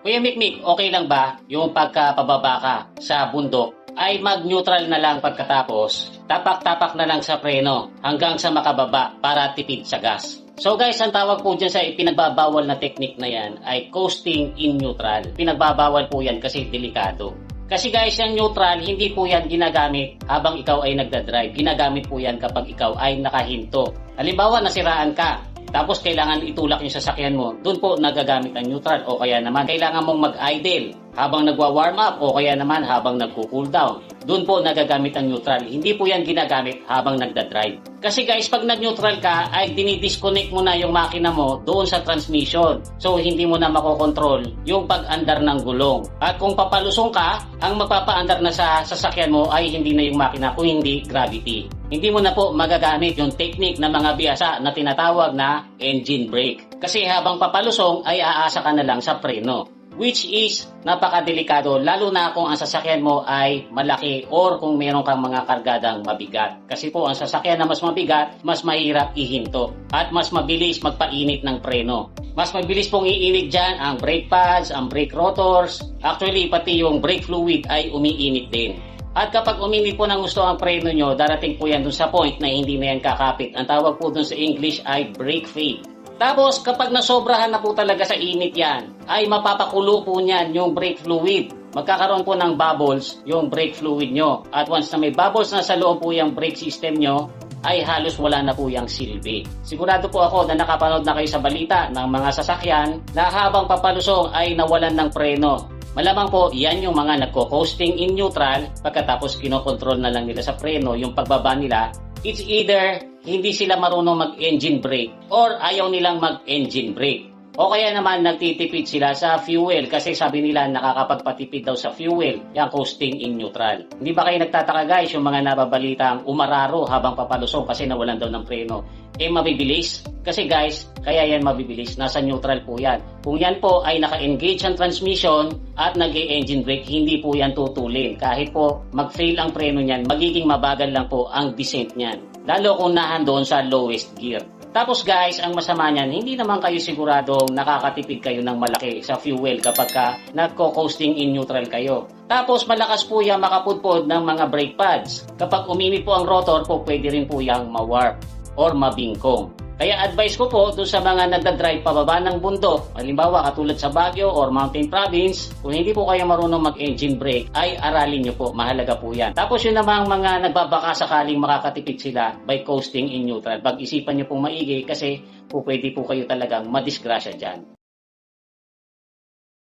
Kuya Mikmik, okay lang ba yung pagkapababa ka sa bundok ay mag-neutral na lang pagkatapos, tapak-tapak na lang sa preno hanggang sa makababa para tipid sa gas? So guys, ang tawag po dyan sa ipinagbabawal na technique na yan ay coasting in neutral. Pinagbabawal po yan kasi delikado. Kasi guys, yung neutral, hindi po yan ginagamit habang ikaw ay nagdadrive. Ginagamit po yan kapag ikaw ay nakahinto. Halimbawa, nasiraan ka, tapos kailangan itulak yung sasakyan mo, doon po nagagamit ang neutral. O kaya naman, kailangan mong mag-idle habang nagwa-warm up o kaya naman habang nagko-cool down. Doon po nagagamit ang neutral. Hindi po yan ginagamit habang nagdadrive. Kasi guys, pag nag-neutral ka, ay dinidisconnect mo na yung makina mo doon sa transmission. So, hindi mo na makokontrol yung pag-andar ng gulong. At kung papalusong ka, ang magpapa-andar na sa sasakyan mo ay hindi na yung makina, kung hindi gravity. Hindi mo na po magagamit yung technique na mga biyasa na tinatawag na engine brake. Kasi habang papalusong ay aasa ka na lang sa preno. Which is napakadelikado lalo na kung ang sasakyan mo ay malaki or kung meron kang mga kargadang mabigat. Kasi po ang sasakyan na mas mabigat, mas mahirap ihinto at mas mabilis magpainit ng preno. Mas mabilis pong iinit dyan ang brake pads, ang brake rotors, actually pati yung brake fluid ay umiinit din. At kapag uminit po ng gusto ang preno nyo, darating po yan dun sa point na hindi na yan kakapit. Ang tawag po dun sa English ay brake fade. Tapos kapag nasobrahan na po talaga sa init yan, ay mapapakulo po niyan yung brake fluid. Magkakaroon po ng bubbles yung brake fluid nyo. At once na may bubbles na sa loob po yung brake system nyo, ay halos wala na po yung silbi. Sigurado po ako na nakapanood na kayo sa balita ng mga sasakyan na habang papalusong ay nawalan ng preno. Malamang po, yan yung mga nagko-coasting in neutral pagkatapos kinokontrol na lang nila sa preno yung pagbaba nila. It's either hindi sila marunong mag-engine brake or ayaw nilang mag-engine brake. O kaya naman nagtitipid sila sa fuel kasi sabi nila nakakapagpatipid daw sa fuel yung coasting in neutral. Hindi ba kayo nagtataka guys yung mga nababalitang umararo habang papalusong kasi nawalan daw ng preno? Eh mabibilis? Kasi guys, kaya yan mabibilis. Nasa neutral po yan. Kung yan po ay naka-engage ang transmission at nag-engine brake, hindi po yan tutulin. Kahit po mag-fail ang preno niyan, magiging mabagal lang po ang descent niyan. Lalo kung nahandoon sa lowest gear. Tapos guys, ang masama niyan, hindi naman kayo siguradong nakakatipid kayo ng malaki sa fuel kapag ka nagko-coasting in neutral kayo. Tapos malakas po yung makapudpod ng mga brake pads. Kapag uminit po ang rotor po, pwede rin po yung ma-warp or mabingkong. Kaya advice ko po doon sa mga nagdadrive pababa ng bundok, halimbawa katulad sa Baguio or Mountain Province, kung hindi po kayo marunong mag-engine brake, ay aralin nyo po, mahalaga po yan. Tapos yun namang mga nagbabaka sakaling makakatipid sila by coasting in neutral. Pag-isipan nyo pong maigi kasi po pwede po kayo talagang madisgrasya dyan.